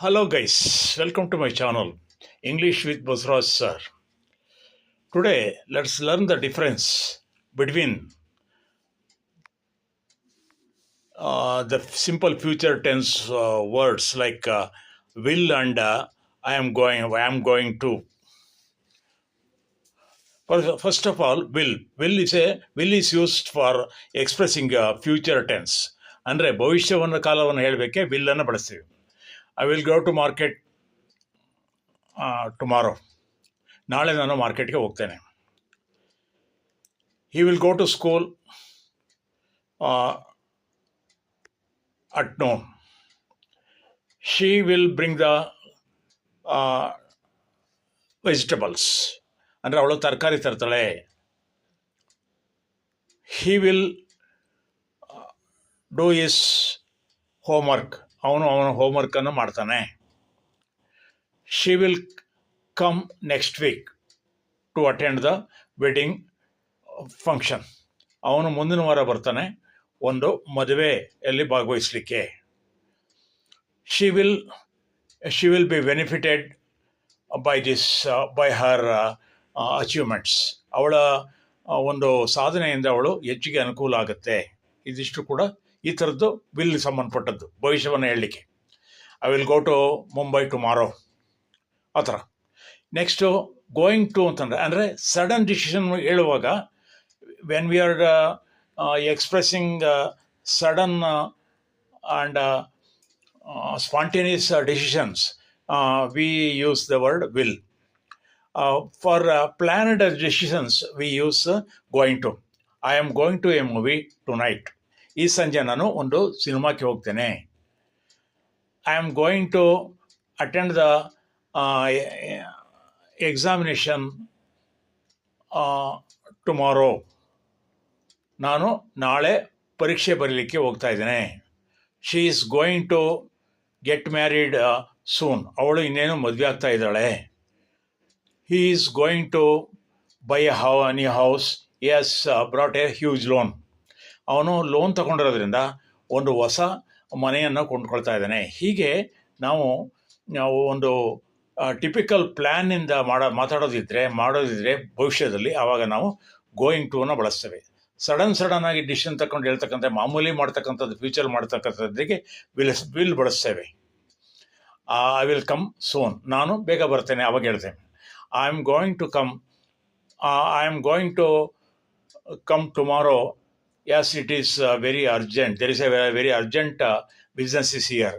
Hello guys, welcome to my channel English with Bosraj sir. Today let's learn the difference between the simple future tense words like will and I am going to. First of all, will is used for expressing future tense. ಅಂದರೆ ಭವಿಷ್ಯವನ್ನು ಕಾಲವನ್ನು ಹೇಳಬೇಕೆ will ಅನ್ನು ಬಳಸ್ತೀವಿ. I will go to market tomorrow. ನಾಳೆ ನಾನು ಮಾರ್ಕೆಟ್ಗೆ ಹೋಗ್ತೇನೆ. He will go to school at noon. She will bring the vegetables. ಅಂದರೆ ಅವಳು ತರಕಾರಿ ತರ್ತಾಳೆ. He will do his homework. ಅವನ ಹೋಮ್ವರ್ಕನ್ನು ಮಾಡ್ತಾನೆ. She will come next week to attend the wedding function. ಅವನು ಮುಂದಿನ ವಾರ ಬರ್ತಾನೆ ಒಂದು ಮದುವೆಯಲ್ಲಿ ಭಾಗವಹಿಸಲಿಕ್ಕೆ. She will be benefited by her achievements. ಅವಳ ಒಂದು ಸಾಧನೆಯಿಂದ ಅವಳು ಹೆಚ್ಚಿಗೆ ಅನುಕೂಲ ಆಗುತ್ತೆ. ಇದಿಷ್ಟು ಕೂಡ ಈ ಥರದ್ದು ವಿಲ್ ಸಂಬಂಧಪಟ್ಟದ್ದು, ಭವಿಷ್ಯವನ್ನು ಹೇಳಲಿಕ್ಕೆ. I will go to Mumbai tomorrow, ಆ ಥರ. ನೆಕ್ಸ್ಟು ಗೋಯಿಂಗ್ ಟು ಅಂತಂದರೆ ಅಂದರೆ ಸಡನ್ ಡಿಸಿಷನ್ ಹೇಳುವಾಗ when we are expressing sudden and spontaneous decisions, we use the word will. For planned decisions, we use going to. I am going to a movie tonight. ಈ ಸಂಜೆ ನಾನು ಒಂದು ಸಿನಿಮಾಕ್ಕೆ ಹೋಗ್ತೇನೆ. I am going to attend the examination tomorrow. ನಾನು ನಾಳೆ ಪರೀಕ್ಷೆ ಬರೀಲಿಕ್ಕೆ ಹೋಗ್ತಾ ಇದ್ದೇನೆ. She is going to get married soon. ಅವಳು ಇನ್ನೇನು ಮದುವೆ ಆಗ್ತಾ ಇದ್ದಾಳೆ. He is going to buy new house. He has brought a huge loan. ಅವನು ಲೋನ್ ತಗೊಂಡಿರೋದ್ರಿಂದ ಒಂದು ಹೊಸ ಮನೆಯನ್ನು ಕೊಂಡ್ಕೊಳ್ತಾ ಇದ್ದಾನೆ. ಹೀಗೆ ನಾವು ಒಂದು ಟಿಪಿಕಲ್ ಪ್ಲ್ಯಾನಿಂದ ಮಾಡೋದಿದ್ರೆ ಭವಿಷ್ಯದಲ್ಲಿ ಆವಾಗ ನಾವು ಗೋಯಿಂಗ್ ಟು ಅನ್ನು ಬಳಸ್ತೇವೆ. ಸಡನ್ ಆಗಿ ಡಿಸಿಷನ್ ತಗೊಂಡು ಹೇಳ್ತಕ್ಕಂಥ ಮಾಮೂಲಿ ಮಾಡ್ತಕ್ಕಂಥದ್ದು, ಫ್ಯೂಚರ್ ಮಾಡ್ತಕ್ಕಂಥದ್ದಿಗೆ ವಿಲ್ ಬಳಸ್ತೇವೆ. I will come soon. ನಾನು ಬೇಗ ಬರ್ತೇನೆ, ಅವಾಗ ಹೇಳ್ತೇನೆ. I am going to come tomorrow. As it is very urgent. There is a very urgent business is here.